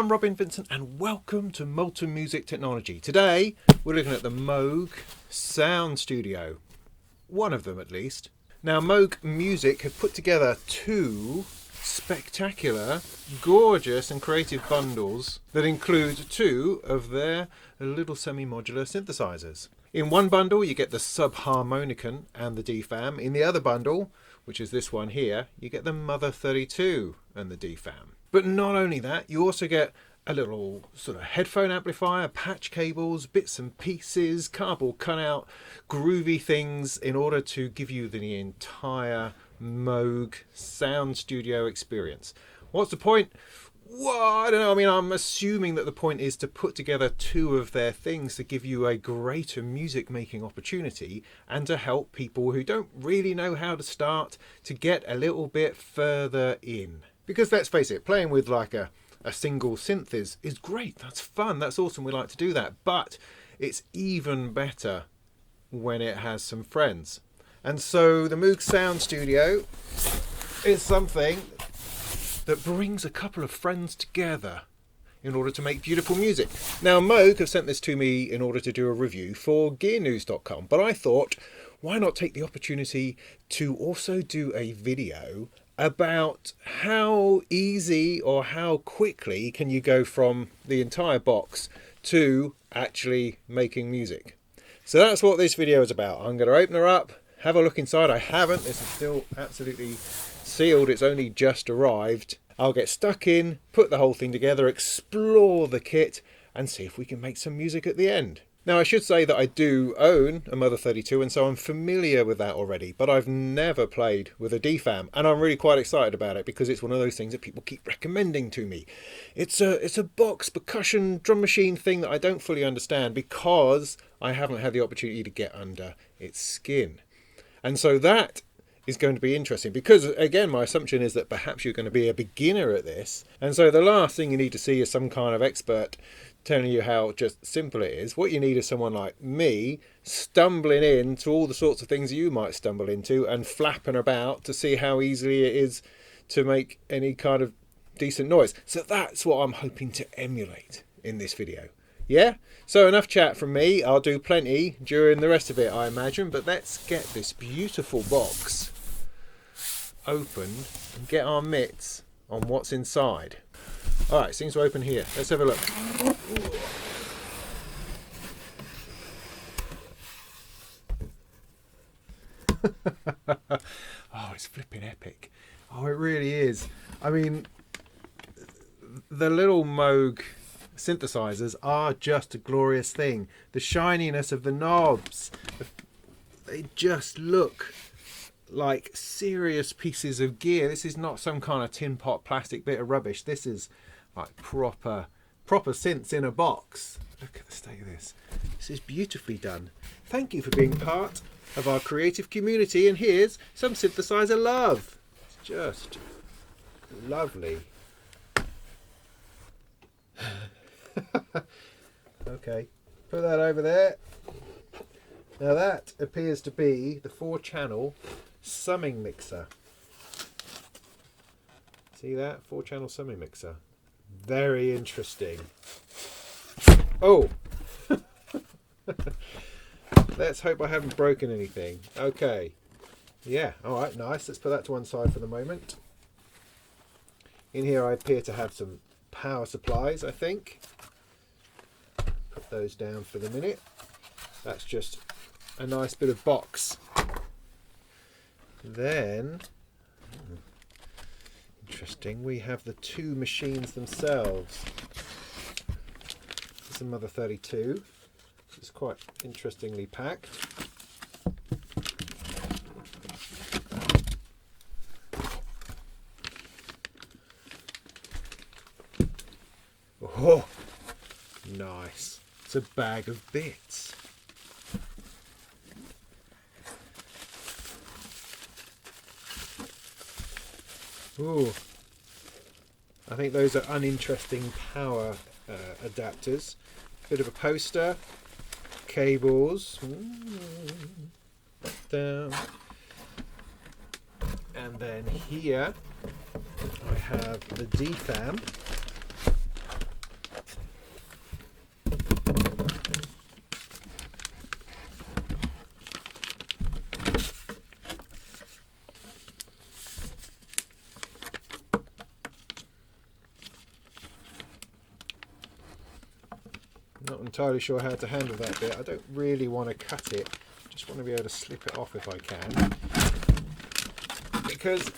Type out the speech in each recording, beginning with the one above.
I'm Robin Vincent and welcome to Molten Music Technology. Today we're looking at the Moog Sound Studio. One of them at least. Now Moog Music have put together two spectacular, gorgeous and creative bundles that include two of their little semi-modular synthesizers. In one bundle you get the subharmonicon and the DFAM. In the other bundle, which is this one here, you get the Mother-32 and the DFAM. But not only that, you also get a little sort of headphone amplifier, patch cables, bits and pieces, cardboard cutout, groovy things in order to give you the entire Moog Sound Studio experience. What's the point? Well, I don't know. I mean, I'm assuming that the point is to put together two of their things to give you a greater music making opportunity and to help people who don't really know how to start to get a little bit further in. Because let's face it, playing with like a single synth is great. That's fun. That's awesome. We like to do that. But it's even better when it has some friends. And so the Moog Sound Studio is something that brings a couple of friends together in order to make beautiful music. Now Moog have sent this to me in order to do a review for gearnews.com, but I thought, why not take the opportunity to also do a video about how easy or how quickly can you go from the entire box to actually making music. So that's what this video is about. I'm going to open her up, have a look inside. I haven't. This is still absolutely sealed. It's only just arrived. I'll get stuck in, put the whole thing together, explore the kit and see if we can make some music at the end. Now I should say that I do own a Mother-32 and so I'm familiar with that already, but I've never played with a DFAM and I'm really quite excited about it because it's one of those things that people keep recommending to me. It's a box percussion drum machine thing that I don't fully understand because I haven't had the opportunity to get under its skin. And so that is going to be interesting because, again, my assumption is that perhaps you're going to be a beginner at this. And so the last thing you need to see is some kind of expert telling you how just simple it is. What you need is someone like me stumbling into all the sorts of things you might stumble into and flapping about to see how easily it is to make any kind of decent noise. So that's what I'm hoping to emulate in this video. Yeah? So enough chat from me. I'll do plenty during the rest of it, I imagine. But let's get this beautiful box opened and get our mitts on what's inside. Alright, seems to open here. Let's have a look. Oh, it's flipping epic. Oh, it really is. I mean, the little Moog synthesizers are just a glorious thing. The shininess of the knobs, they just look like serious pieces of gear. This is not some kind of tin pot plastic bit of rubbish. This is like proper synths in a box. Look at the state of this. This is beautifully done. Thank you for being part of our creative community, and here's some synthesizer love. It's just lovely. Okay, put that over there. Now that appears to be the 4-channel summing mixer. See that? 4-channel summing mixer. Very interesting. Oh! Let's hope I haven't broken anything. Okay. Yeah, alright, nice. Let's put that to one side for the moment. In here I appear to have some power supplies, I think. Put those down for the minute. That's just a nice bit of box. Then, interesting, we have the two machines themselves. This is a Mother-32. It's quite interestingly packed. Oh, nice. It's a bag of bits. Ooh, I think those are uninteresting power adapters. Bit of a poster, cables, down, and then here I have the DFAM. Not entirely sure how to handle that bit. I don't really want to cut it. Just want to be able to slip it off if I can. Because,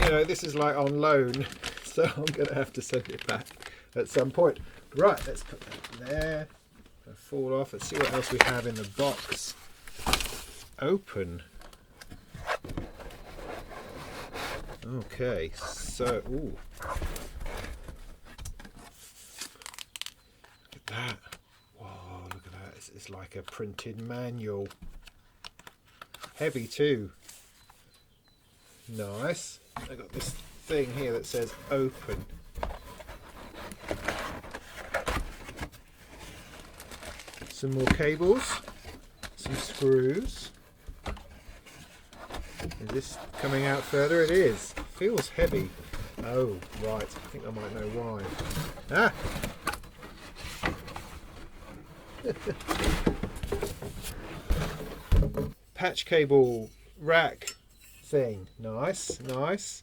you know, this is like on loan, so I'm going to have to send it back at some point. Right, let's put that in there. Fall off. Let's see what else we have in the box. Open. Okay, so, ooh. Look at that. Whoa, look at that. It's like a printed manual. Heavy too. Nice. I got this thing here that says open. Some more cables, some screws. Is this coming out further? It is. Feels heavy. Oh, right. I think I might know why. Ah! Patch cable rack thing. Nice, nice.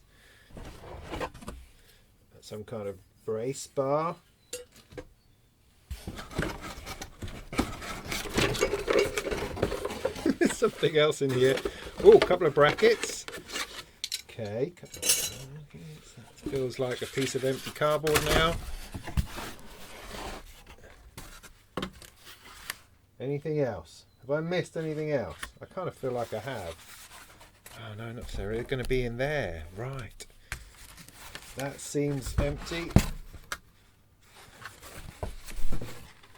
Some kind of brace bar. There's something else in here. Oh, a couple of brackets. Okay. That feels like a piece of empty cardboard now. Anything else? Have I missed anything else? I kind of feel like I have. Oh no, not necessarily. They're going to be in there. Right. That seems empty.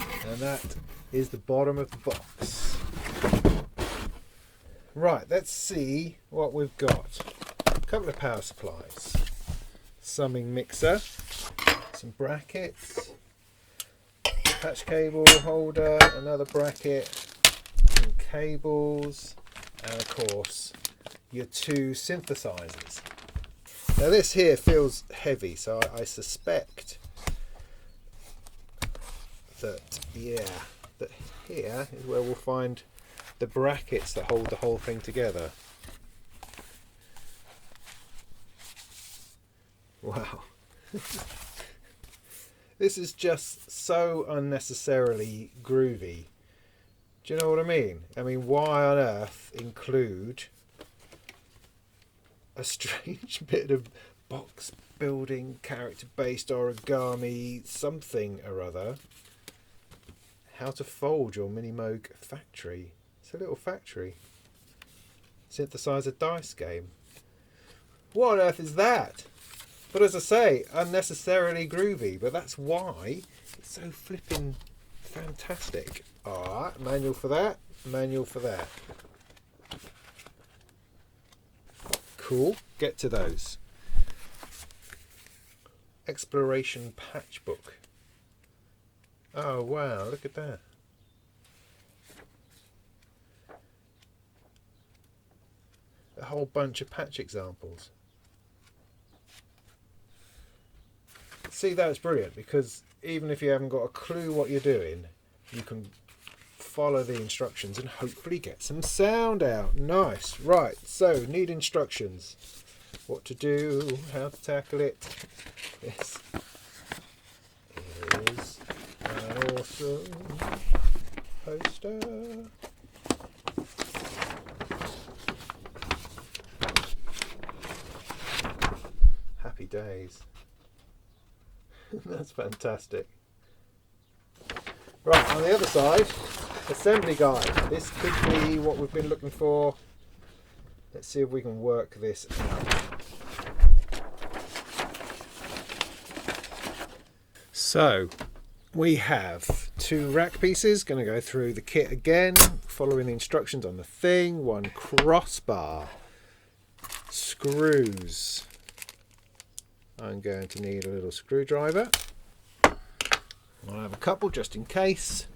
And that is the bottom of the box. Right, let's see what we've got. A couple of power supplies. Summing mixer. Some brackets. Patch cable holder. Another bracket. Some cables. And of course, your two synthesizers. Now this here feels heavy, so I suspect that, yeah, that here is where we'll find the brackets that hold the whole thing together. Wow. This is just so unnecessarily groovy. Do you know what I mean? I mean, why on earth include a strange bit of box building, character-based origami, something or other? How to fold your mini Moog factory. It's a little factory. Synthesizer dice game. What on earth is that? But as I say, unnecessarily groovy, but that's why it's so flipping fantastic. Alright, manual for that, manual for that. Cool, get to those. Exploration Patchbook. Oh wow, look at that. A whole bunch of patch examples. See, that's brilliant, because even if you haven't got a clue what you're doing, you can follow the instructions and hopefully get some sound out. Nice. Right, so need instructions. What to do, how to tackle it. This is an awesome poster. Happy days. That's fantastic. Right, on the other side, assembly guide. This could be what we've been looking for. Let's see if we can work this out. So, we have two rack pieces. Going to go through the kit again, following the instructions on the thing. One crossbar, screws. I'm going to need a little screwdriver. I'll have a couple just in case.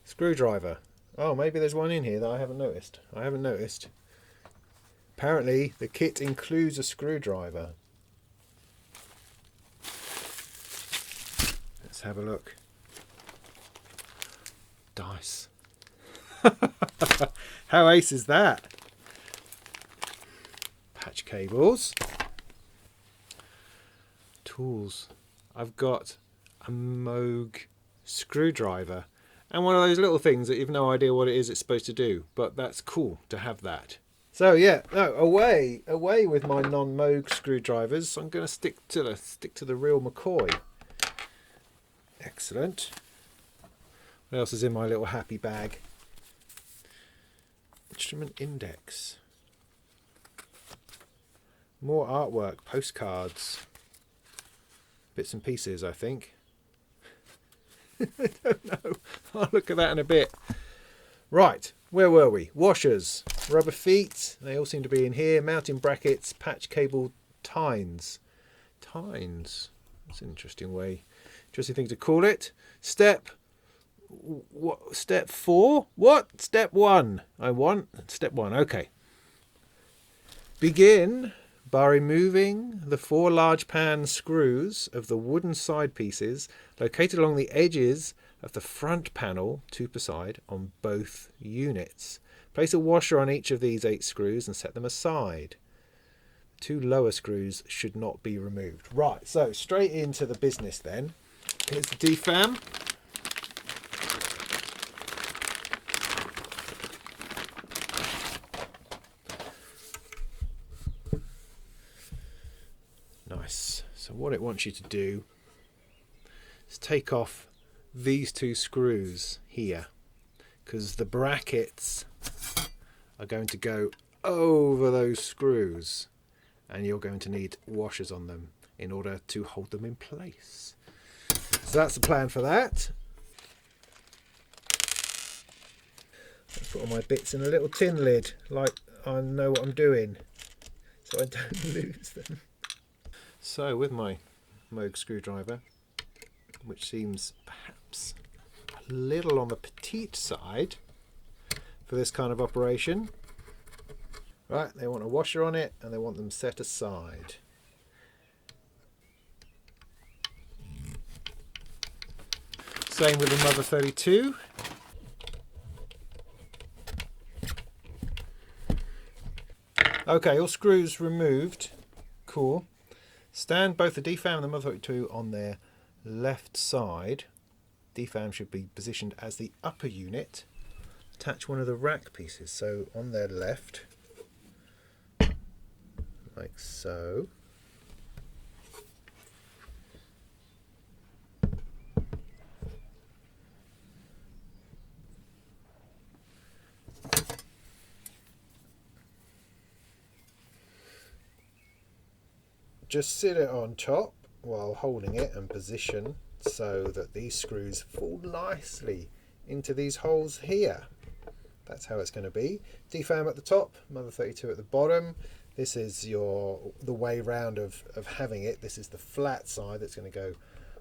Screwdriver. Oh, maybe there's one in here that I haven't noticed. I haven't noticed. Apparently, the kit includes a screwdriver. Let's have a look. Dice. How ace is that? Patch cables. Tools. I've got a Moog screwdriver, and one of those little things that you've no idea what it is it's supposed to do, but that's cool to have that. So yeah, no, away with my non-Moog screwdrivers. I'm going to stick to the real McCoy. Excellent. What else is in my little happy bag? Instrument index. More artwork, postcards, bits and pieces, I think. I don't know. I'll look at that in a bit. Right, where were we? Washers, rubber feet, they all seem to be in here. Mounting brackets, patch cable, tines. Tines, that's an interesting thing to call it. Step 4? What? Step 1. Step 1, okay. Begin by removing the 4 large pan screws of the wooden side pieces located along the edges of the front panel, 2 per side, on both units. Place a washer on each of these 8 screws and set them aside. 2 lower screws should not be removed. Right, so straight into the business then. Here's the DFAM. Nice. So what it wants you to do is take off these 2 screws here, because the brackets are going to go over those screws and you're going to need washers on them in order to hold them in place. So that's the plan for that. I put all my bits in a little tin lid, like I know what I'm doing, so I don't lose them. So with my Moog screwdriver, which seems perhaps a little on the petite side for this kind of operation, right, they want a washer on it and they want them set aside. Same with the Mother-32. Okay, all screws removed. Cool. Stand both the DFAM and the Mother-32 on their left side. DFAM should be positioned as the upper unit. Attach one of the rack pieces, so on their left, like so. Just sit it on top while holding it and position so that these screws fall nicely into these holes here. That's how it's going to be. DFAM at the top, Mother-32 at the bottom. This is the way round of having it. This is the flat side that's going to go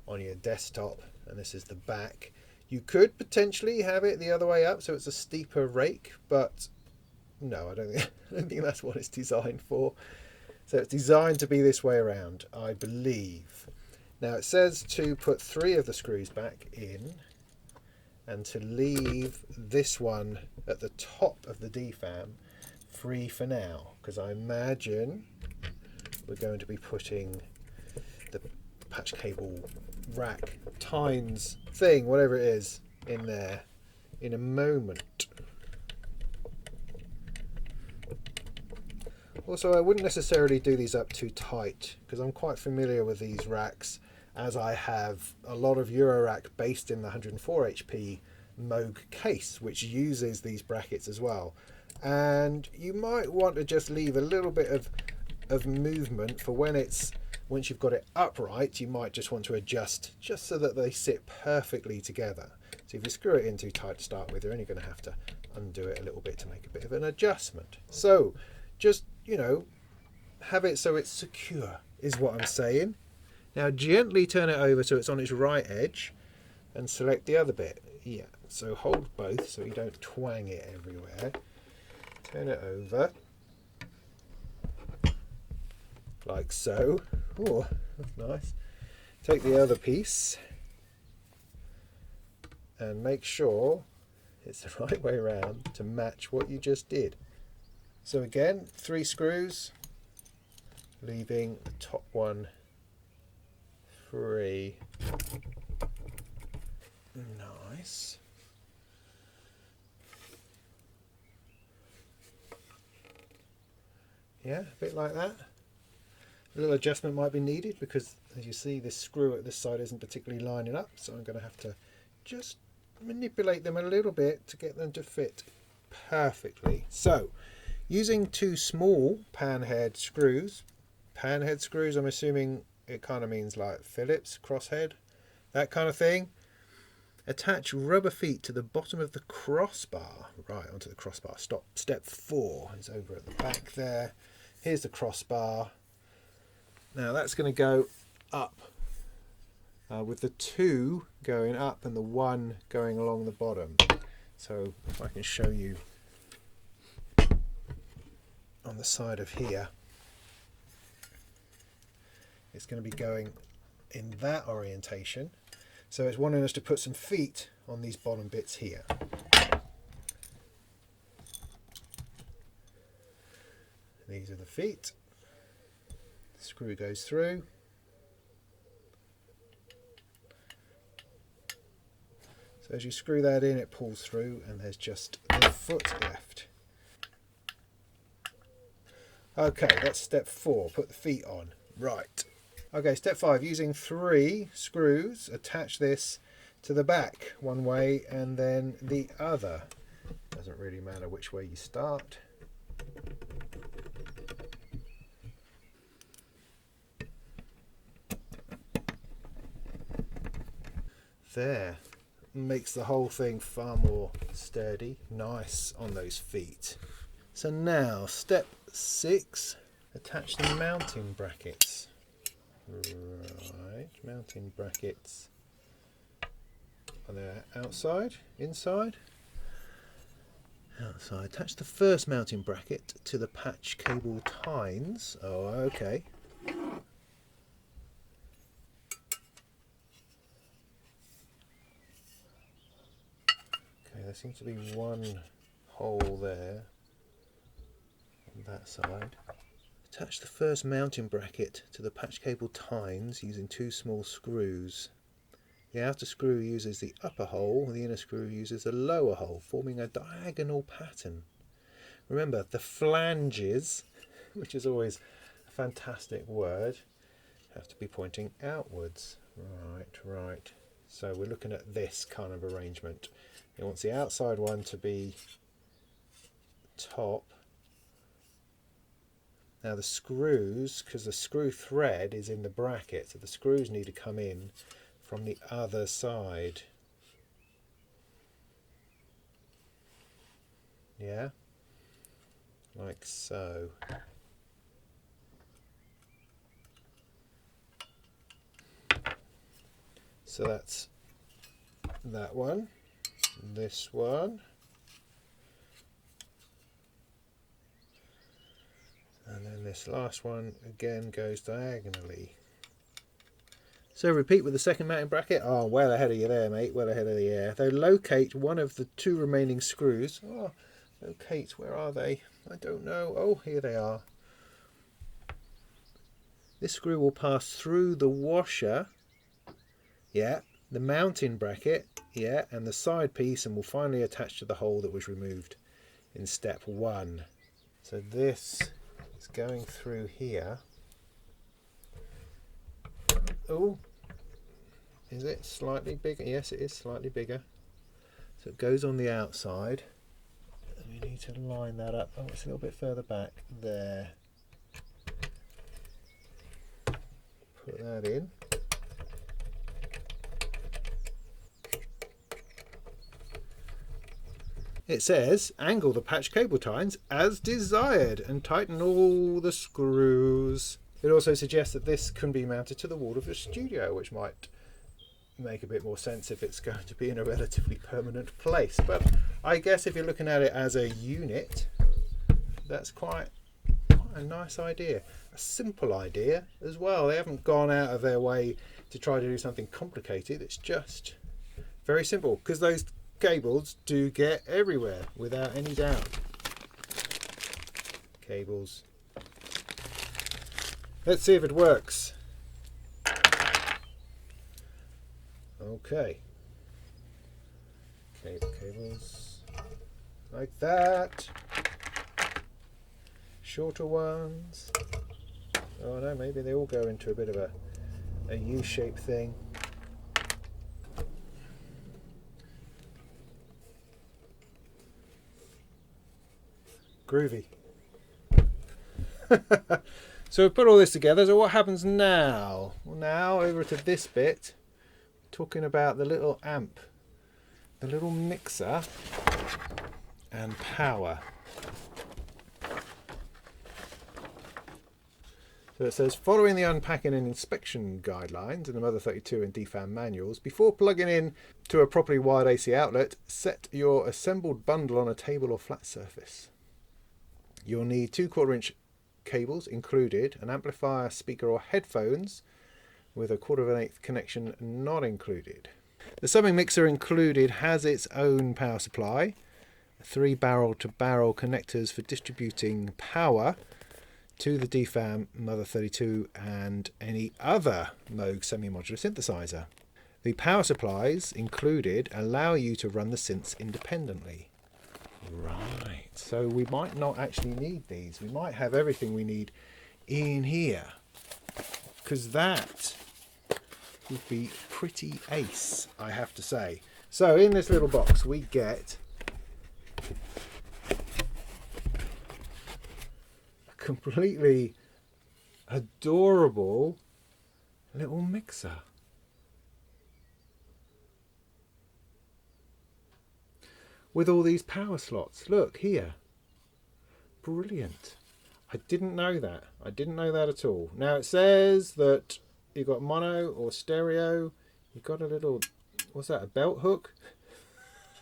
on your desktop, and this is the back. You could potentially have it the other way up so it's a steeper rake, but no, I don't think that's what it's designed for. So it's designed to be this way around, I believe. Now it says to put 3 of the screws back in and to leave this one at the top of the DFAM free for now, because I imagine we're going to be putting the patch cable rack, tines thing, whatever it is, in there in a moment. Also, I wouldn't necessarily do these up too tight because I'm quite familiar with these racks, as I have a lot of Eurorack based in the 104 HP Moog case, which uses these brackets as well. And you might want to just leave a little bit of movement for once you've got it upright, you might just want to adjust just so that they sit perfectly together. So if you screw it in too tight to start with, you're only going to have to undo it a little bit to make a bit of an adjustment. So just, have it so it's secure is what I'm saying. Now gently turn it over so it's on its right edge and select the other bit. Yeah, so hold both so you don't twang it everywhere. Turn it over like so. Oh, that's nice. Take the other piece and make sure it's the right way around to match what you just did. So again, 3 screws, leaving the top one free. Nice. Yeah, a bit like that. A little adjustment might be needed because, as you see, this screw at this side isn't particularly lining up, so I'm going to have to just manipulate them a little bit to get them to fit perfectly. So, using two small panhead screws, I'm assuming it kind of means like Phillips, crosshead, that kind of thing. Attach rubber feet to the bottom of the crossbar. Right, onto the crossbar. Step 4 is over at the back there. Here's the crossbar. Now that's going to go up with the 2 going up and the 1 going along the bottom. So if I can show you on the side of here, it's going to be going in that orientation. So it's wanting us to put some feet on these bottom bits here. These are the feet. The screw goes through. So as you screw that in, it pulls through and there's just the foot left. Okay, that's step 4, put the feet on. Right. Okay, step 5, using 3 screws, attach this to the back one way and then the other. Doesn't really matter which way you start. There, makes the whole thing far more sturdy. Nice on those feet. So now, step 6, attach the mounting brackets. Right, mounting brackets on the outside, inside, outside. Attach the first mounting bracket to the patch cable tines. Oh, okay. Okay, there seems to be one hole there on that side. Attach the first mounting bracket to the patch cable tines using 2 small screws. The outer screw uses the upper hole and the inner screw uses the lower hole, forming a diagonal pattern. Remember, the flanges, which is always a fantastic word, have to be pointing outwards. Right. So we're looking at this kind of arrangement. It wants the outside one to be top. Now the screws, because the screw thread is in the bracket, so the screws need to come in from the other side. Yeah, like so. So that's that one, this one. And then this last one again goes diagonally. So repeat with the second mounting bracket. Oh, well ahead of you there, mate. Well ahead of the air. They locate one of the 2 remaining screws. Oh, locate, where are they? I don't know. Oh, here they are. This screw will pass through the washer. Yeah. The mounting bracket. Yeah. And the side piece and will finally attach to the hole that was removed in step 1. So this is going through here. Oh, is it slightly bigger? Yes, it is slightly bigger. So it goes on the outside. And we need to line that up. Oh, it's a little bit further back there. Put that in. It says, angle the patch cable tines as desired and tighten all the screws. It also suggests that this can be mounted to the wall of the studio, which might make a bit more sense if it's going to be in a relatively permanent place. But I guess if you're looking at it as a unit, that's quite a nice idea. A simple idea as well. They haven't gone out of their way to try to do something complicated. It's just very simple, because those cables do get everywhere without any doubt. Cables. Let's see if it works. Okay. Okay, the cables like that. Shorter ones. Oh no, maybe they all go into a bit of a U-shaped thing. Groovy. So we put all this together. So what happens now? Well, now over to this bit, talking about the little amp, the little mixer and power. So it says, following the unpacking and inspection guidelines in the Mother-32 and DFAM manuals, before plugging in to a properly wired AC outlet, set your assembled bundle on a table or flat surface. You'll need 2/4-inch cables included, an amplifier, speaker or headphones with a 1/4 connection not included. The summing mixer included has its own power supply, 3 barrel-to-barrel connectors for distributing power to the DFAM, Mother-32 and any other Moog semi-modular synthesizer. The power supplies included allow you to run the synths independently. Right, so we might not actually need these. We might have everything we need in here, because that would be pretty ace, I have to say. So in this little box we get a completely adorable little mixer. With all these power slots. Look here. Brilliant. I didn't know that. I didn't know that at all. Now it says that you've got mono or stereo. You've got a little, what's that, a belt hook?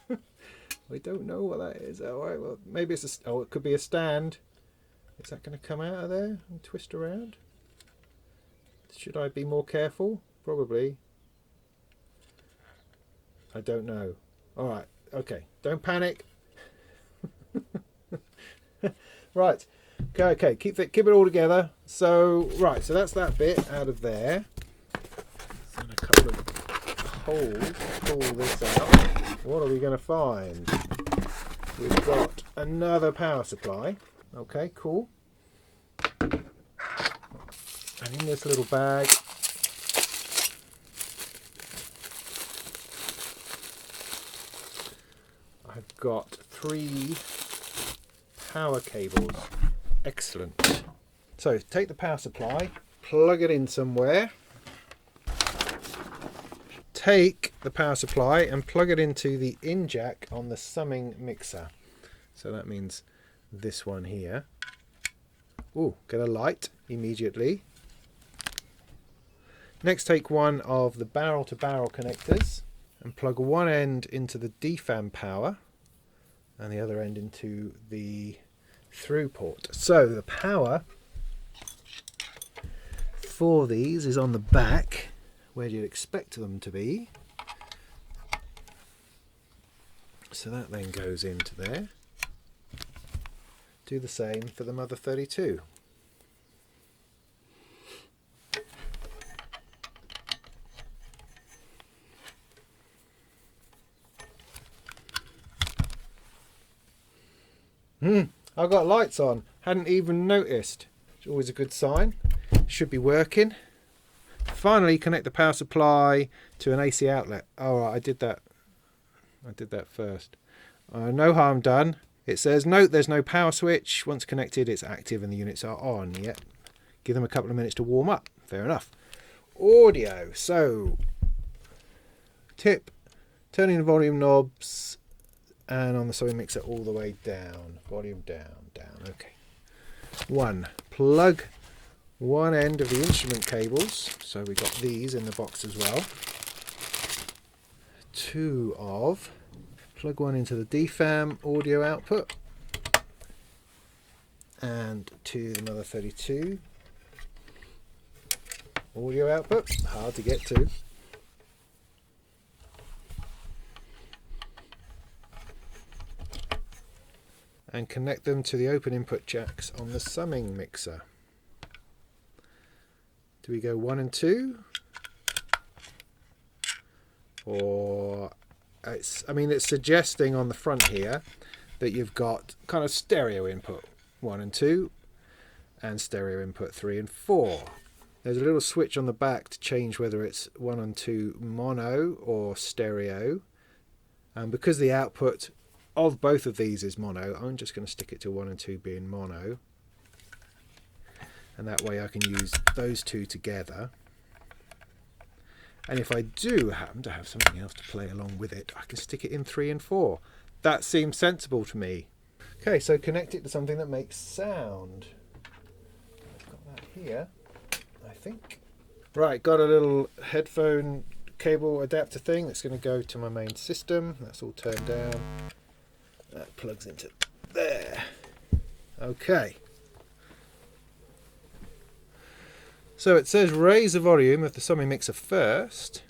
I don't know what that is. Oh, right, well, maybe it's a, oh, it could be a stand. Is that going to come out of there and twist around? Should I be more careful? Probably. I don't know. All right. Okay, don't panic. Right, okay, keep it all together. So right, so that's that bit out of there. And a couple of holes. Pull this out. What are we going to find? We've got another power supply. Okay, cool. And in this little bag, I've got 3 power cables. Excellent. So take the power supply, plug it in somewhere. Take the power supply and plug it into the in jack on the summing mixer. So that means this one here. Ooh, get a light immediately. Next, take one of the barrel-to-barrel connectors and plug one end into the DFAM power and the other end into the through port. So the power for these is on the back, where you'd expect them to be. So that then goes into there. Do the same for the Mother-32. I've got lights on, hadn't even noticed. It's always a good sign. Should be working. Finally, connect the power supply to an AC outlet. Oh, right, I did that first. No harm done. It says, note there's no power switch. Once connected, it's active and the units are on. Yep. Give them a couple of minutes to warm up. Fair enough. Audio. So, tip, turning the volume knobs and on the summing mixer all the way down. Volume down, down. Okay. 1. Plug one end of the instrument cables. So we got these in the box as well. 2 of plug one into the DFAM audio output and to the Mother-32 audio output. Hard to get to. And connect them to the open input jacks on the summing mixer. Do we go 1 and 2? Or it's suggesting on the front here that you've got kind of stereo input 1 and 2 and stereo input 3 and 4. There's a little switch on the back to change whether it's 1 and 2 mono or stereo. And because the output of both of these is mono, I'm just going to stick it to 1 and 2 being mono. And that way I can use those two together. And if I do happen to have something else to play along with it, I can stick it in 3 and 4. That seems sensible to me. Okay, so connect it to something that makes sound. I've got that here, I think. Right, got a little headphone cable adapter thing that's going to go to my main system. That's all turned down. That plugs into there. Okay. So it says raise the volume of the summing mixer first,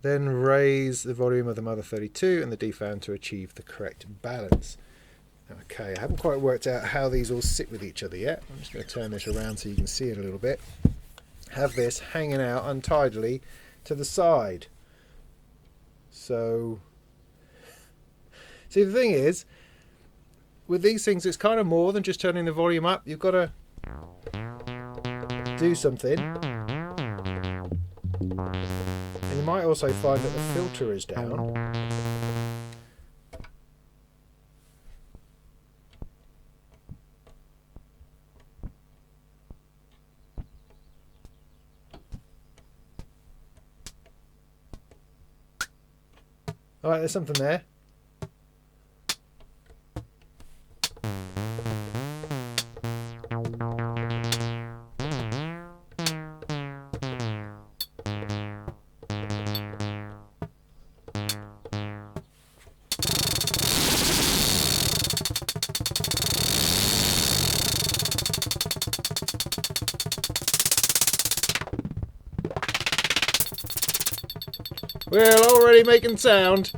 then raise the volume of the Mother-32 and the DFAM to achieve the correct balance. Okay, I haven't quite worked out how these all sit with each other yet. I'm just going to turn this around so you can see it a little bit. Have this hanging out untidily to the side. So, see, the thing is, with these things, it's kind of more than just turning the volume up. You've got to do something. And you might also find that the filter is down. Alright, there's something there. We're already making sound.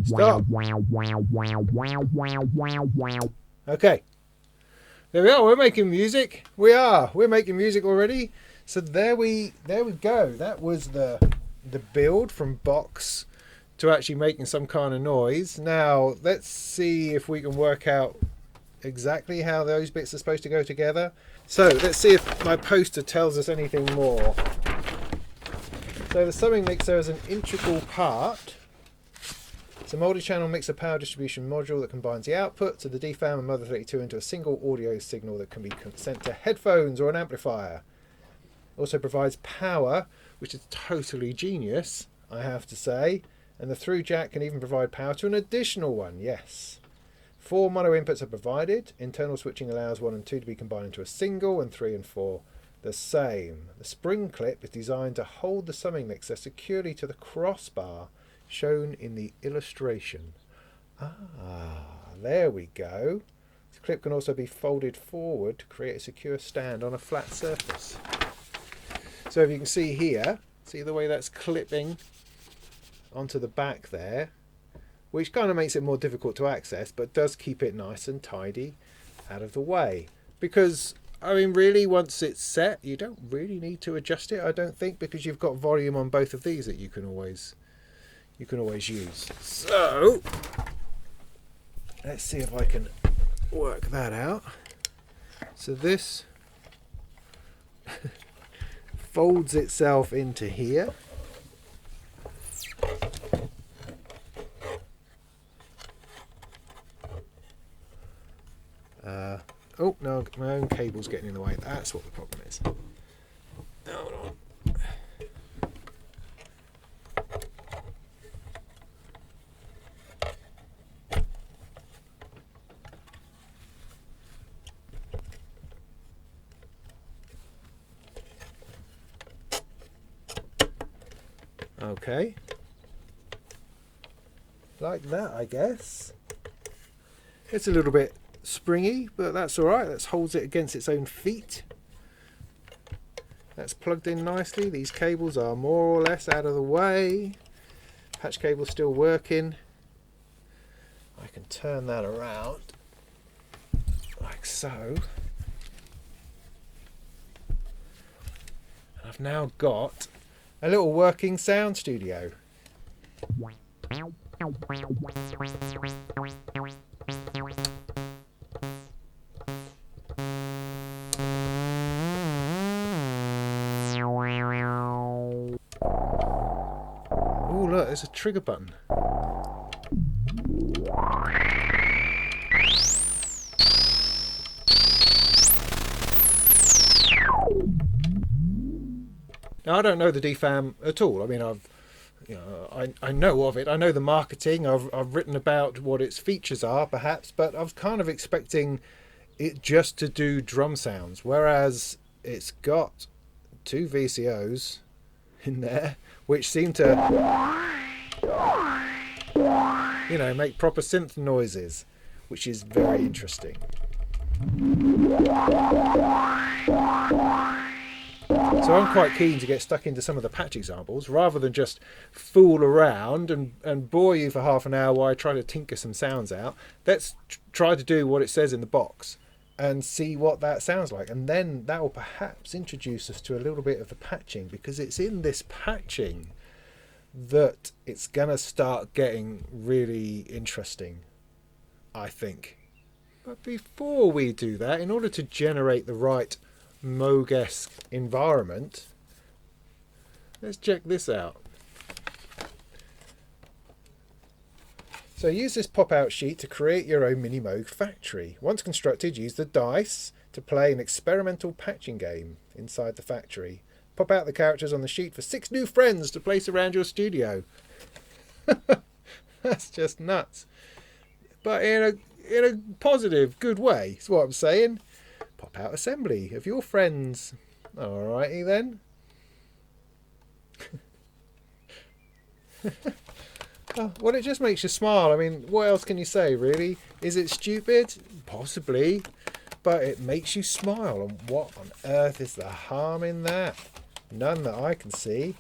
Stop. Okay. There we are. We're making music. We're making music already. So there we go. That was the build from box to actually making some kind of noise. Now let's see if we can work out exactly how those bits are supposed to go together. So let's see if my poster tells us anything more. So the summing mixer is an integral part. It's a multi-channel mixer power distribution module that combines the output to the DFAM and Mother-32 into a single audio signal that can be sent to headphones or an amplifier. Also provides power, which is totally genius, I have to say. And the through jack can even provide power to an additional one, yes. 4 mono inputs are provided. Internal switching allows 1 and 2 to be combined into a single, and 3 and 4 the same. The spring clip is designed to hold the summing mixer securely to the crossbar shown in the illustration. There we go. The clip can also be folded forward to create a secure stand on a flat surface. So if you can see here, see the way that's clipping onto the back there, which kind of makes it more difficult to access, but does keep it nice and tidy. out of the way. Because, I mean, really, once it's set, you don't really need to adjust it, I don't think, because you've got volume on both of these that you can always use. So, let's see if I can work that out. So this folds itself into here. Oh no, my own cable's getting in the way. That's what the problem is. Hold on. Okay. Like that, I guess. It's a little bit springy, but that's alright. That holds it against its own feet. That's plugged in nicely. These cables are more or less out of the way. Patch cable's still working. I can turn that around like so. I've now got a little working sound studio. Oh look, there's a trigger button. Now I don't know the DFAM at all. I mean, I know of it. I know the marketing. I've written about what its features are, perhaps, but I was kind of expecting it just to do drum sounds, whereas it's got two VCOs in there, which seem to, make proper synth noises, which is very interesting. So I'm quite keen to get stuck into some of the patch examples rather than just fool around and bore you for half an hour while I try to tinker some sounds out. Let's try to do what it says in the box and see what that sounds like, and then that will perhaps introduce us to a little bit of the patching, because it's in this patching that it's gonna start getting really interesting, I think. But before we do that, in order to generate the right Moog-esque environment, let's check this out. So use this pop-out sheet to create your own mini Moog factory. Once constructed, use the dice to play an experimental patching game inside the factory. Pop out the characters on the sheet for 6 new friends to place around your studio. That's just nuts. But in a positive, good way, is what I'm saying. Pop out assembly of your friends. Alrighty then. Well, it just makes you smile. I mean, what else can you say, really? Is it stupid? Possibly. But it makes you smile. And what on earth is the harm in that? None that I can see.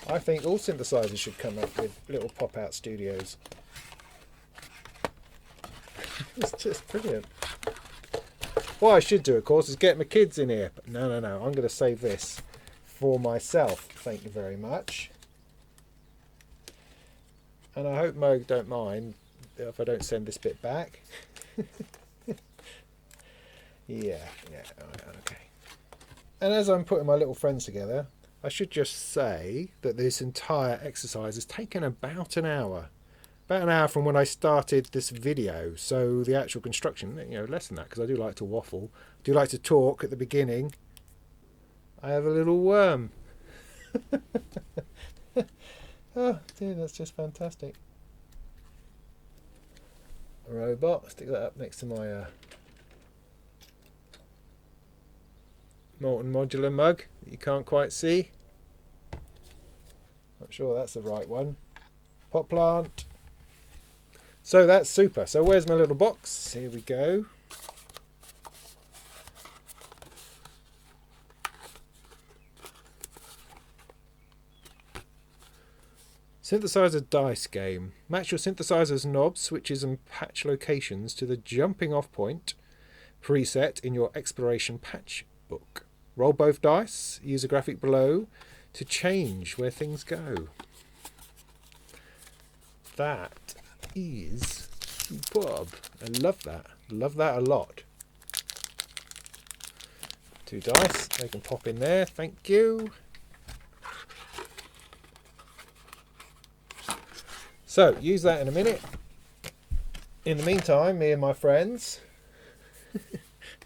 I think all synthesizers should come up with little pop-out studios. It's just brilliant. What I should do, of course, is get my kids in here. But no. I'm going to save this for myself. Thank you very much. And I hope Moog don't mind if I don't send this bit back. Yeah, okay. And as I'm putting my little friends together, I should just say that this entire exercise has taken about an hour. About an hour from when I started this video. So the actual construction, less than that, because I do like to waffle. I do like to talk at the beginning. I have a little worm. Oh dear, that's just fantastic. A robot. Stick that up next to my molten modular mug that you can't quite see. Not sure that's the right one. Pot plant. So that's super. So where's my little box? Here we go. Synthesizer dice game. Match your synthesizer's knobs, switches and patch locations to the jumping off point preset in your exploration patchbook. Roll both dice, use a graphic below to change where things go. That is superb. I love that. Love that a lot. 2 dice, they can pop in there, thank you. So, use that in a minute. In the meantime, me and my friends,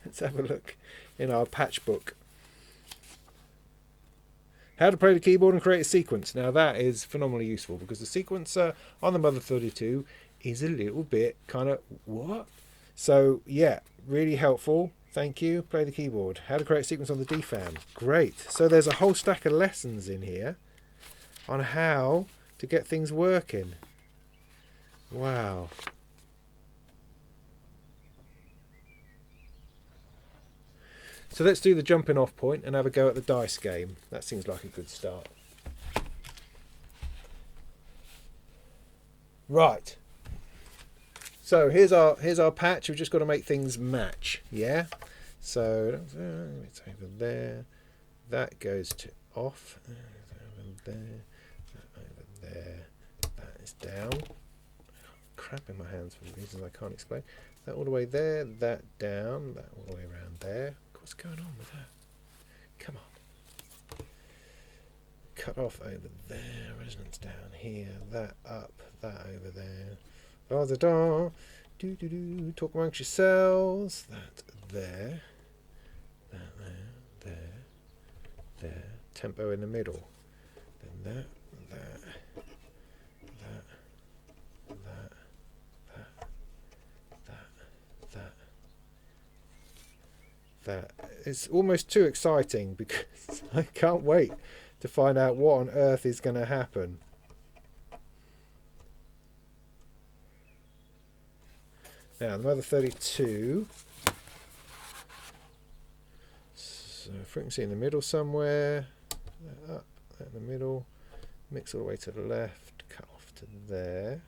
let's have a look in our patchbook. How to play the keyboard and create a sequence. Now that is phenomenally useful because the sequencer on the Mother-32 is a little bit kind of, what? So yeah, really helpful. Thank you. Play the keyboard. How to create a sequence on the DFAM. Great. So there's a whole stack of lessons in here on how to get things working. Wow. So let's do the jumping off point and have a go at the dice game. That seems like a good start. Right. So here's our patch. We've just got to make things match. Yeah. So it's over there. That goes to off. Over there. That over there. That is down. Crap in my hands for reasons I can't explain. That all the way there. That down. That all the way around there. What's going on with that? Come on. Cut off over there. Resonance down here. That up. That over there. Da da da. Do do do. Talk amongst yourselves. That there. That there. There. There. Tempo in the middle. Then that. That. That. That. That. That. That. It's almost too exciting because I can't wait to find out what on earth is going to happen. Now the Mother-32, so frequency in the middle somewhere, that up, that in the middle, mix all the way to the left, cut off to there,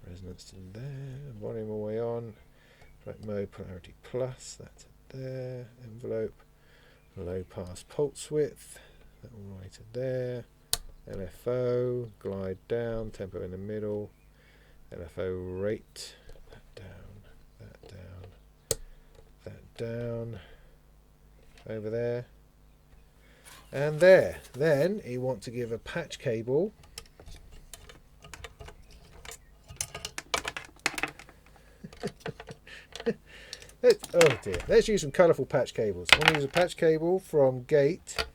resonance to there, volume all the way on, right mode polarity plus, that's there, envelope, low pass pulse width, that all the way to there, LFO, glide down, tempo in the middle, LFO rate, that down, that down, that down, over there, and there. Then you want to give a patch cable oh dear, let's use some colourful patch cables. I'm going to use a patch cable from gate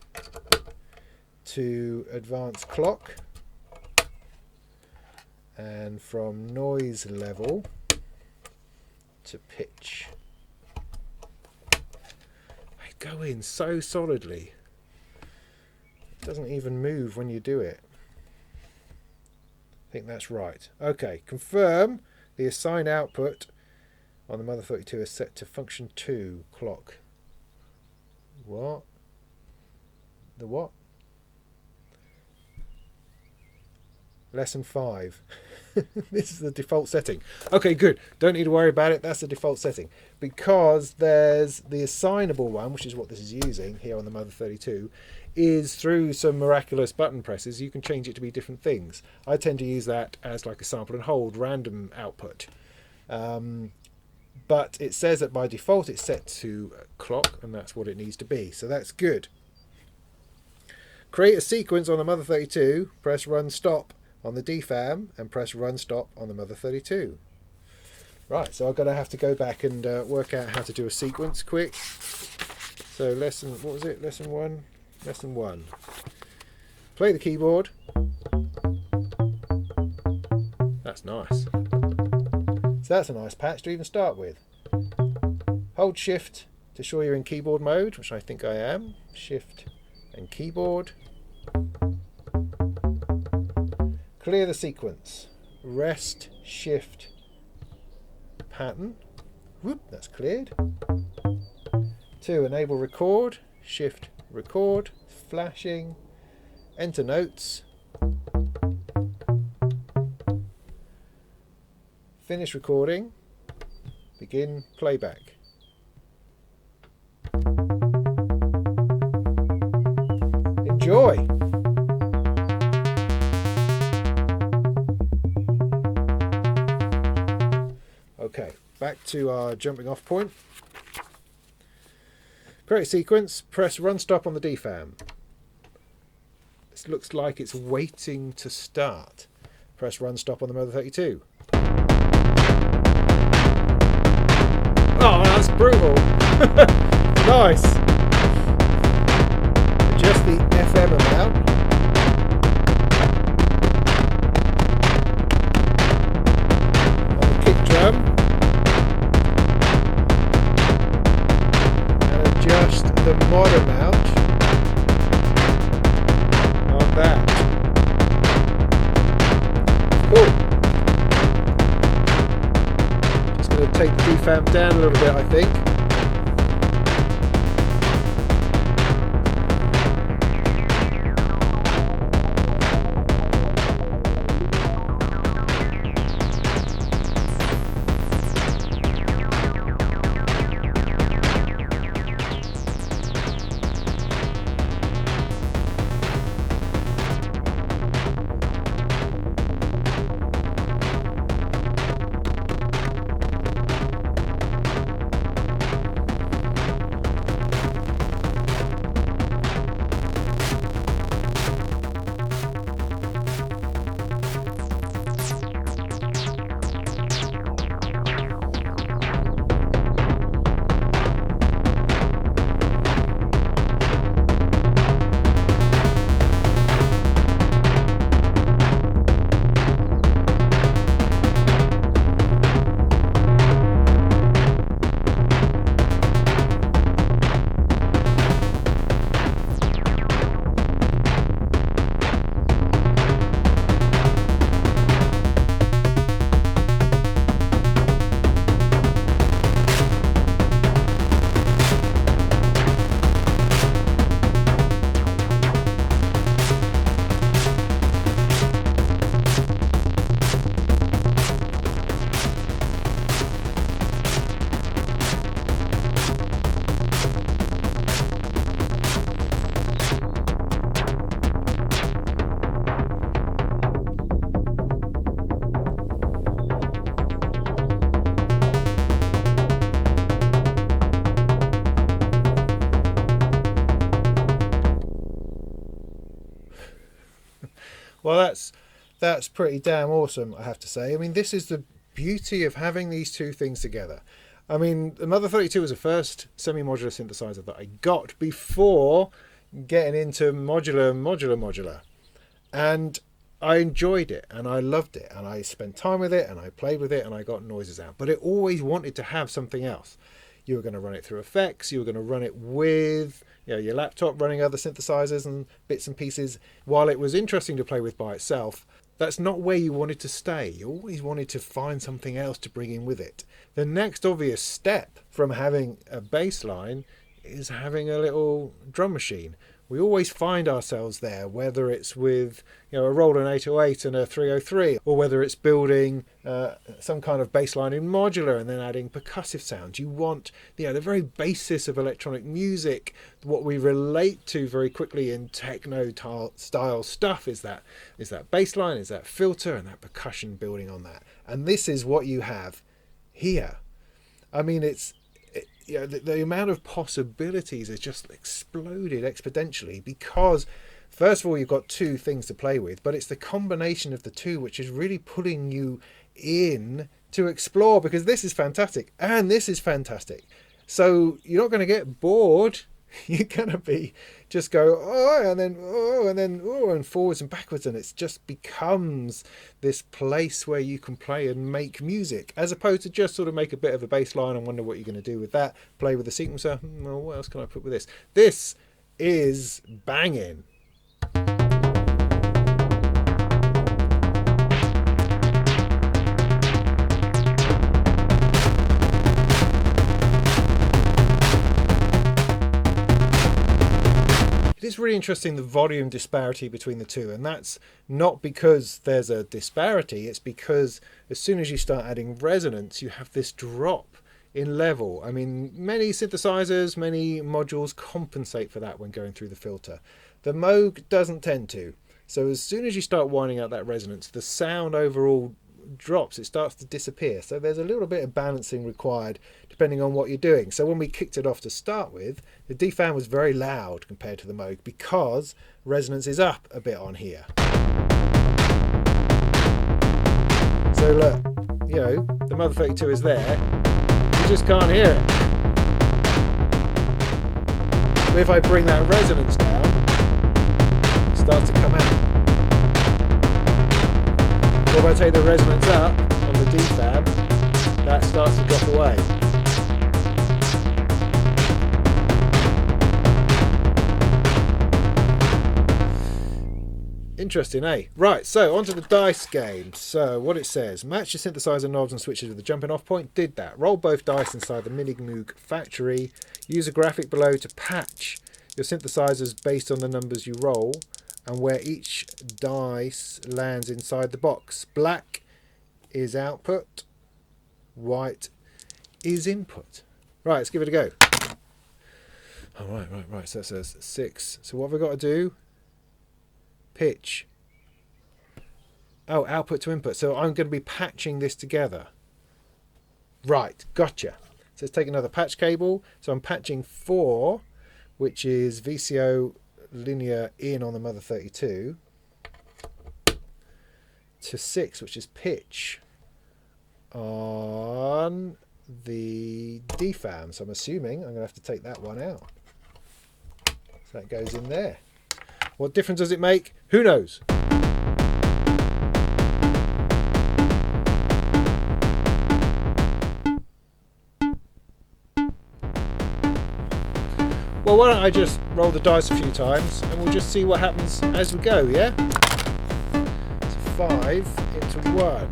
to advanced clock, and from noise level to pitch. They go in so solidly. It doesn't even move when you do it. I think that's right. Okay, confirm the assigned output on the Mother-32 is set to function 2 clock. What? The what? Lesson 5. This is the default setting. Okay, good. Don't need to worry about it. That's the default setting. Because there's the assignable one, which is what this is using here on the Mother-32, is through some miraculous button presses. You can change it to be different things. I tend to use that as like a sample and hold random output. But it says that by default it's set to clock, and that's what it needs to be. So that's good. Create a sequence on the Mother-32. Press run stop on the DFAM and press run stop on the Mother-32. Right, so I'm going to have to go back and work out how to do a sequence quick. So lesson, what was it? Lesson 1? Lesson 1. Play the keyboard. That's nice. So that's a nice patch to even start with. Hold shift to show you're in keyboard mode, which I think I am. Shift and keyboard. Clear the sequence. Rest, shift, pattern. Whoop, that's cleared. 2, enable record. Shift, record. Flashing. enter notes, finish recording, begin playback. Enjoy! Okay, back to our jumping off point. Create a sequence, press run stop on the DFAM. This looks like it's waiting to start. Press run stop on the Mother-32. Oh, that's brutal. Nice. Adjust the FM amount. On the kick drum. And adjust the mod amount on that. Cool. Just going to take the DFAM down a little bit, I think. Well, that's pretty damn awesome, I have to say. I mean, this is the beauty of having these two things together. I mean, the Mother-32 was the first semi-modular synthesizer that I got before getting into modular. And I enjoyed it and I loved it and I spent time with it and I played with it and I got noises out. But it always wanted to have something else. You were going to run it through effects, you were going to run it with your laptop running other synthesizers and bits and pieces. While it was interesting to play with by itself, that's not where you wanted to stay. You always wanted to find something else to bring in with it. The next obvious step from having a bass line is having a little drum machine. We always find ourselves there, whether it's with a Roland 808 and a 303, or whether it's building some kind of bass line in modular and then adding percussive sounds. You want the very basis of electronic music. What we relate to very quickly in techno style stuff is that bass line, is that filter and that percussion building on that. And this is what you have here. I mean, the amount of possibilities has just exploded exponentially because, first of all, you've got two things to play with, but it's the combination of the two which is really pulling you in to explore, because this is fantastic and this is fantastic. So you're not going to get bored. You're going to be just go and forwards and backwards, and it just becomes this place where you can play and make music, as opposed to just sort of make a bit of a bass line and wonder what you're going to do with that, play with the sequencer. Well, what else can I put with this? This is banging. It is really very interesting, the volume disparity between the two, and that's not because there's a disparity, it's because as soon as you start adding resonance, you have this drop in level. I mean, many synthesizers, many modules compensate for that when going through the filter. The Moog doesn't tend to. So as soon as you start winding out that resonance, the sound overall drops, it starts to disappear. So there's a little bit of balancing required depending on what you're doing. So when we kicked it off to start with, the DFAM was very loud compared to the Moog because resonance is up a bit on here. So look, you know, the Mother-32 is there, you just can't hear it. But if I bring that resonance down, it starts to come out. Or if I take the resonance up on the DFAM, that starts to drop away. Interesting, eh? Right, so onto the dice game. So what it says, match your synthesizer knobs and switches with the jumping off point. Did that. Roll both dice inside the Mini Moog factory. Use a graphic below to patch your synthesizers based on the numbers you roll and where each dice lands inside the box. Black is output, white is input. Right, let's give it a go. Oh, right. So that says 6. So what have we got to do? Pitch. Oh, output to input. So I'm going to be patching this together. Right, gotcha. So let's take another patch cable. So I'm patching 4, which is VCO linear in on the Mother-32, to 6, which is pitch on the DFAM. So I'm assuming I'm going to have to take that one out. So that goes in there. What difference does it make? Who knows? Well, why don't I just roll the dice a few times and we'll just see what happens as we go, yeah? So 5 into 1. 1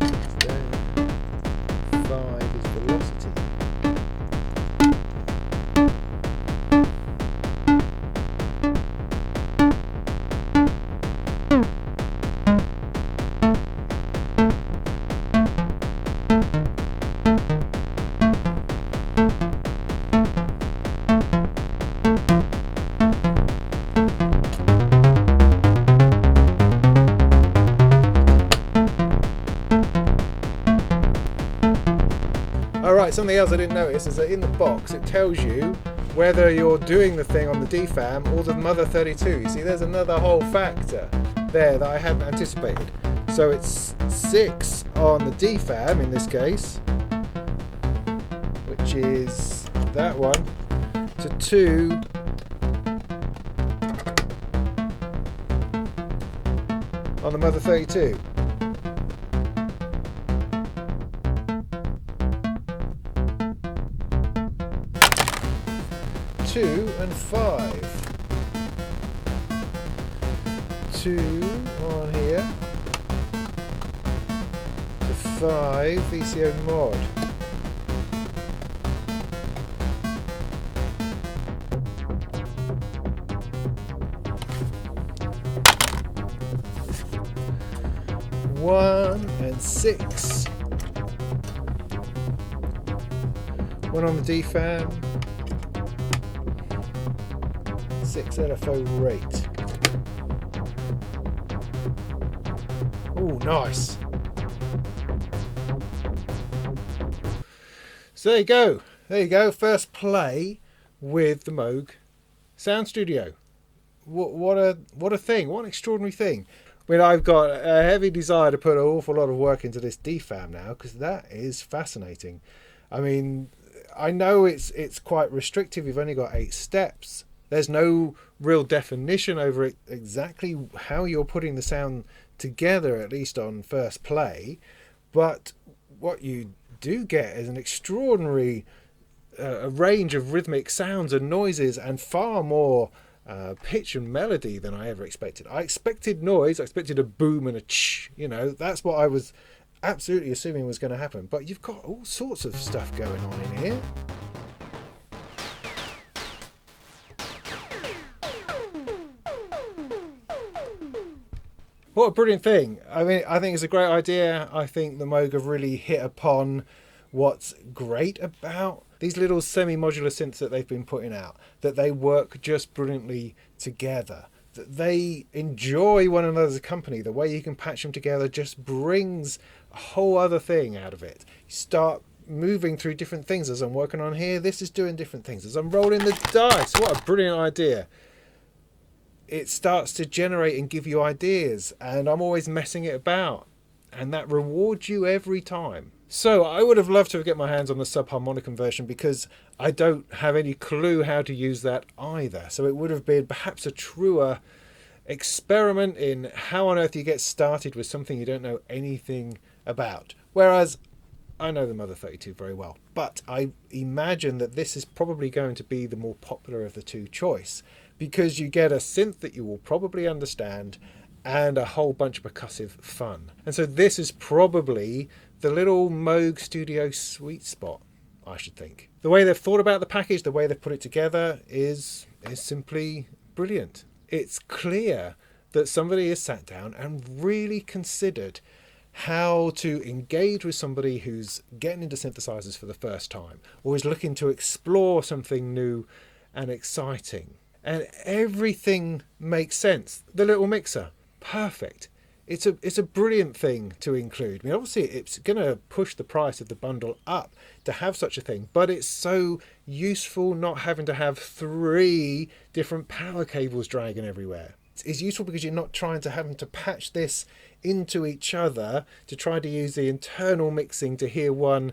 is there. 5 is velocity. Alright, something else I didn't notice is that in the box it tells you whether you're doing the thing on the DFAM or the Mother-32. You see, there's another whole factor there that I hadn't anticipated. So it's 6 on the DFAM in this case, which is that one, to 2 on the Mother-32. Two and 5. 2 on here. The 5 VCO mod. One and 6. 1 on the DFAM. 6 LFO rate. Oh, nice. So there you go. There you go. First play with the Moog Sound Studio. What a thing. What an extraordinary thing. I mean, I've got a heavy desire to put an awful lot of work into this DFAM now because that is fascinating. I mean, I know it's quite restrictive. You've only got 8 steps. There's no real definition over it, exactly how you're putting the sound together, at least on first play. But what you do get is an extraordinary range of rhythmic sounds and noises, and far more pitch and melody than I ever expected. I expected noise. I expected a boom and a ch. You know, that's what I was absolutely assuming was going to happen. But you've got all sorts of stuff going on in here. What a brilliant thing. I mean, I think it's a great idea. I think the Moog have really hit upon what's great about these little semi-modular synths that they've been putting out, that they work just brilliantly together, that they enjoy one another's company. The way you can patch them together just brings a whole other thing out of it. You start moving through different things. As I'm working on here, this is doing different things. As I'm rolling the dice, what a brilliant idea. It starts to generate and give you ideas, and I'm always messing it about, and that rewards you every time. So I would have loved to get my hands on the subharmonicon version, because I don't have any clue how to use that either. So it would have been perhaps a truer experiment in how on earth you get started with something you don't know anything about. Whereas I know the Mother-32 very well, but I imagine that this is probably going to be the more popular of the two choice, because you get a synth that you will probably understand and a whole bunch of percussive fun. And so this is probably the little Moog Studio sweet spot, I should think. The way they've thought about the package, the way they've put it together is simply brilliant. It's clear that somebody has sat down and really considered how to engage with somebody who's getting into synthesizers for the first time, or is looking to explore something new and exciting. And everything makes sense. The little mixer, perfect. It's a brilliant thing to include. I mean, obviously it's going to push the price of the bundle up to have such a thing, but it's so useful not having to have 3 different power cables dragging everywhere. It's useful because you're not trying to having to patch this into each other to try to use the internal mixing to hear one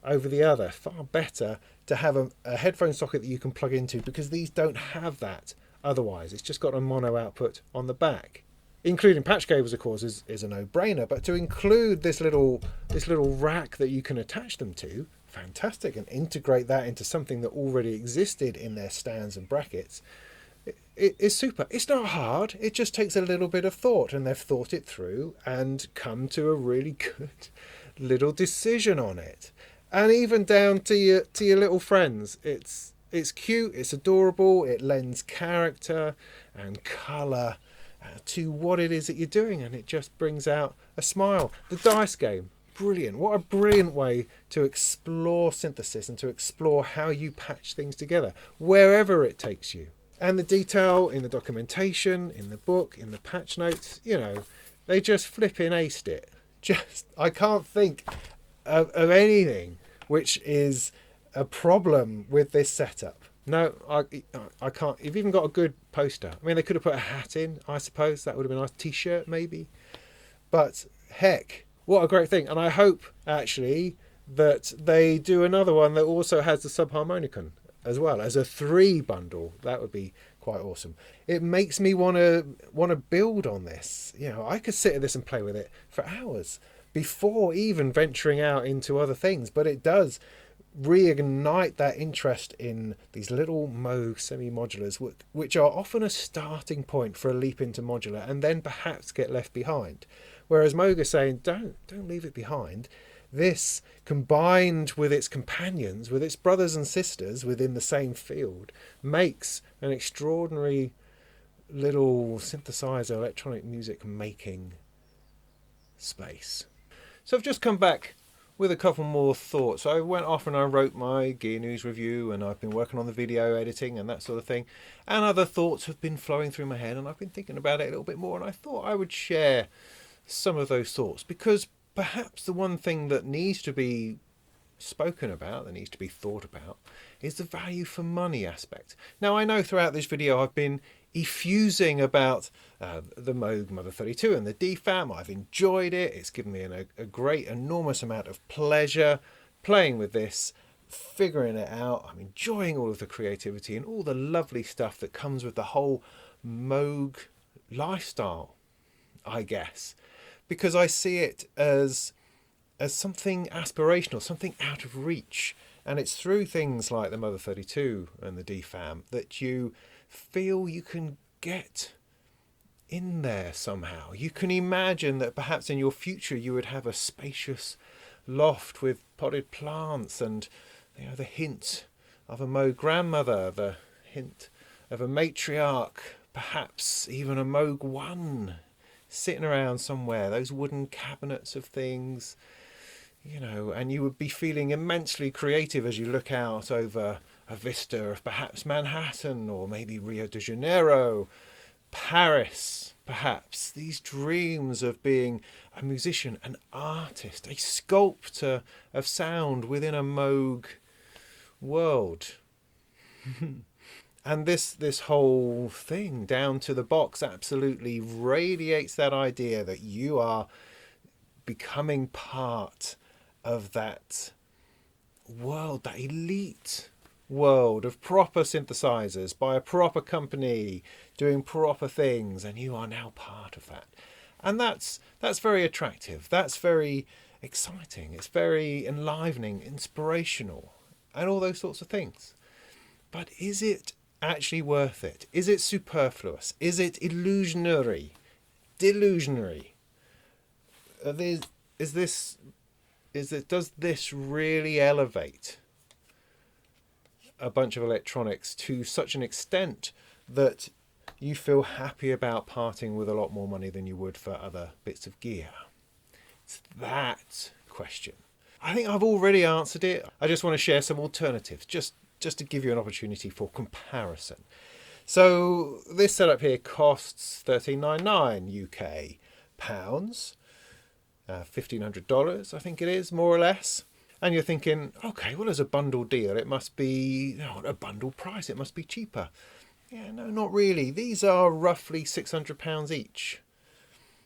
over the other. Far better to have a headphone socket that you can plug into, because these don't have that otherwise. It's just got a mono output on the back. Including patch cables, of course, is a no-brainer, but to include this little rack that you can attach them to, fantastic, and integrate that into something that already existed in their stands and brackets, it's super. It's not hard, it just takes a little bit of thought, and they've thought it through and come to a really good little decision on it. And even down to your little friends, it's cute, it's adorable, it lends character and colour to what it is that you're doing, and it just brings out a smile. The dice game, brilliant. What a brilliant way to explore synthesis and to explore how you patch things together, wherever it takes you. And the detail in the documentation, in the book, in the patch notes, they just flipping aced it. I can't think of anything which is a problem with this setup. No, I can't. You've even got a good poster. I mean, they could have put a hat in, I suppose. That would have been a nice t-shirt, maybe. But heck, what a great thing. And I hope, actually, that they do another one that also has the subharmonicon as well, as a 3 bundle. That would be quite awesome. It makes me want to build on this. I could sit at this and play with it for hours before even venturing out into other things. But it does reignite that interest in these little Moog semi-modulars, which are often a starting point for a leap into modular and then perhaps get left behind. Whereas Moog is saying, don't leave it behind. This, combined with its companions, with its brothers and sisters within the same field, makes an extraordinary little synthesizer electronic music making space. So I've just come back with a couple more thoughts. I went off and I wrote my Gear News review, and I've been working on the video editing and that sort of thing, and other thoughts have been flowing through my head, and I've been thinking about it a little bit more, and I thought I would share some of those thoughts, because perhaps the one thing that needs to be spoken about, that needs to be thought about, is the value for money aspect. Now, I know throughout this video I've been effusing about the Moog Mother-32 and the DFAM. I've enjoyed it. It's given me a great, enormous amount of pleasure playing with this, figuring it out. I'm enjoying all of the creativity and all the lovely stuff that comes with the whole Moog lifestyle, I guess, because I see it as something aspirational, something out of reach. And it's through things like the Mother-32 and the DFAM that you feel you can get in there somehow. You can imagine that perhaps in your future you would have a spacious loft with potted plants and the hint of a Moog grandmother, the hint of a matriarch, perhaps even a Moog 1 sitting around somewhere, those wooden cabinets of things, you know, and you would be feeling immensely creative as you look out over a vista of perhaps Manhattan or maybe Rio de Janeiro, Paris, perhaps. These dreams of being a musician, an artist, a sculptor of sound within a Moog world. And this whole thing down to the box absolutely radiates that idea that you are becoming part of that world, that elite world of proper synthesizers by a proper company doing proper things, and you are now part of that. And that's very attractive. That's very exciting. It's very enlivening, inspirational, and all those sorts of things. But is it actually worth it? Is it superfluous? Is it illusionary? Delusionary? Does this really elevate a bunch of electronics to such an extent that you feel happy about parting with a lot more money than you would for other bits of gear? It's that question. I think I've already answered it. I just want to share some alternatives, just to give you an opportunity for comparison. So this setup here costs $13.99 UK pounds, $1,500 I think it is, more or less. And you're thinking, okay, well, as a bundle deal, it must be a bundle price. It must be cheaper. Yeah, no, not really. These are roughly £600 each.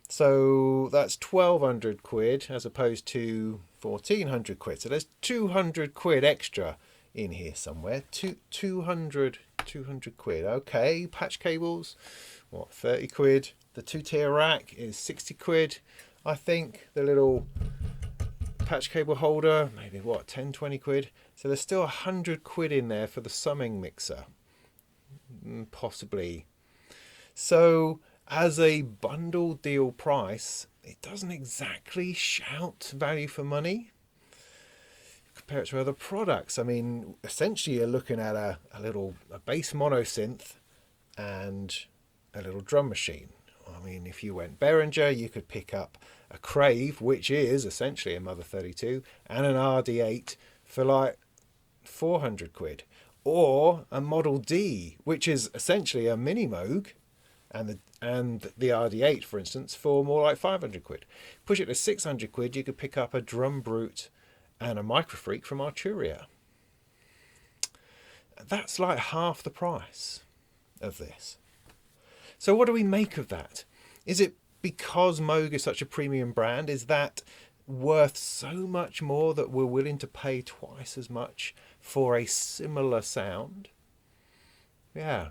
So that's 1,200 quid as opposed to 1,400 quid. So there's 200 quid extra in here somewhere. 200 quid. Okay, patch cables, what, 30 quid. The 2-tier rack is 60 quid. I think the little patch cable holder, maybe what, 10-20 quid. So there's still 100 quid in there for the summing mixer, possibly. So as a bundle deal price, it doesn't exactly shout value for money. Compare it to other products. I mean, essentially you're looking at a bass mono synth and a little drum machine. I mean, if you went Behringer, you could pick up a Crave, which is essentially a Mother-32, and an RD8 for like 400 quid. Or a Model D, which is essentially a mini Moog, and the RD8, for instance, for more like 500 quid. Push it to 600 quid, you could pick up a Drum Brute and a Microfreak from Arturia. That's like half the price of this. So what do we make of that? Is it because Moog is such a premium brand? Is that worth so much more that we're willing to pay twice as much for a similar sound? Yeah.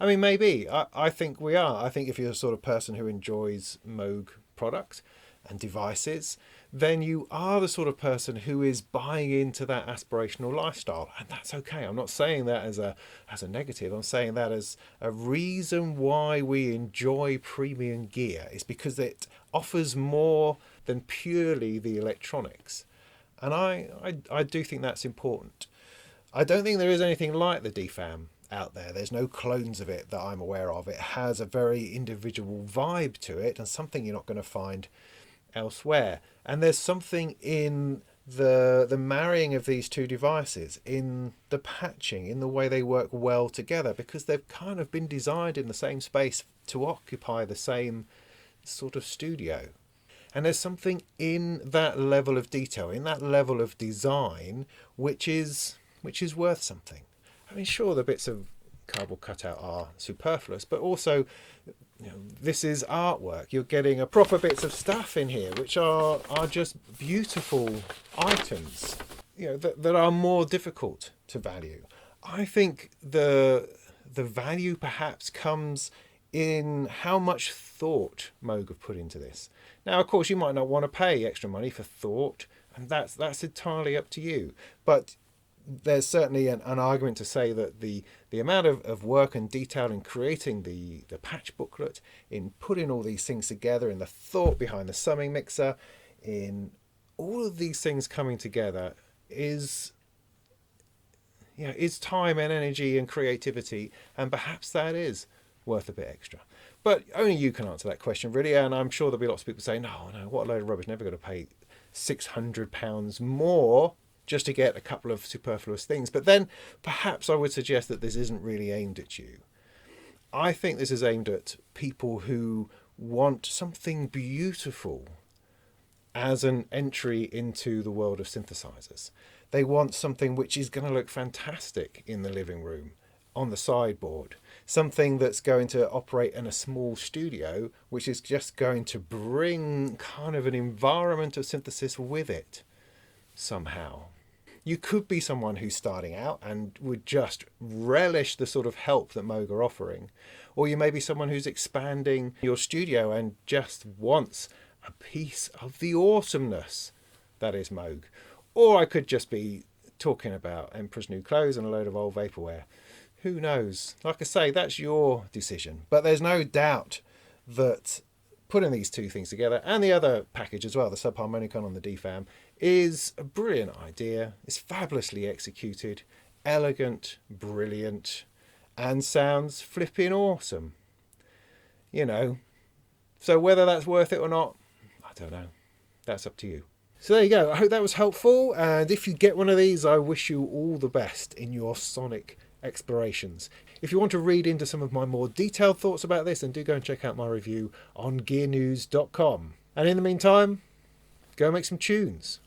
I mean, maybe. I think we are. I think if you're the sort of person who enjoys Moog products and devices, then you are the sort of person who is buying into that aspirational lifestyle, and that's okay. I'm not saying that as a negative. I'm saying that as a reason why we enjoy premium gear is because it offers more than purely the electronics, and I do think that's important. I don't think there is anything like the DFAM out there. There's no clones of it that I'm aware of. It has a very individual vibe to it, and something you're not going to find elsewhere. And there's something in the marrying of these two devices, in the patching, in the way they work well together, because they've kind of been designed in the same space to occupy the same sort of studio. And there's something in that level of detail, in that level of design, which is worth something. I mean, sure, the bits of cardboard cutout are superfluous, but also, this is artwork. You're getting a proper bits of stuff in here, which are just beautiful items, that are more difficult to value. I think the value perhaps comes in how much thought Moog have put into this. Now, of course, you might not want to pay extra money for thought, and that's entirely up to you. But there's certainly an argument to say that the amount of work and detail in creating the patch booklet, in putting all these things together, in the thought behind the summing mixer, in all of these things coming together is time and energy and creativity, and perhaps that is worth a bit extra. But only you can answer that question, really. And I'm sure there'll be lots of people saying, no, what a load of rubbish, never going to pay £600 more just to get a couple of superfluous things. But then perhaps I would suggest that this isn't really aimed at you. I think this is aimed at people who want something beautiful as an entry into the world of synthesizers. They want something which is going to look fantastic in the living room, on the sideboard, something that's going to operate in a small studio, which is just going to bring kind of an environment of synthesis with it somehow. You could be someone who's starting out and would just relish the sort of help that Moog are offering. Or you may be someone who's expanding your studio and just wants a piece of the awesomeness that is Moog. Or I could just be talking about Emperor's New Clothes and a load of old vaporware. Who knows? Like I say, that's your decision. But there's no doubt that putting these two things together, and the other package as well, the subharmonicon on the DFAM, is a brilliant idea. It's fabulously executed, elegant, brilliant, and sounds flipping awesome. You know, so whether that's worth it or not, I don't know. That's up to you. So there you go. I hope that was helpful. And if you get one of these, I wish you all the best in your sonic explorations. If you want to read into some of my more detailed thoughts about this, then do go and check out my review on gearnews.com. And in the meantime, go make some tunes.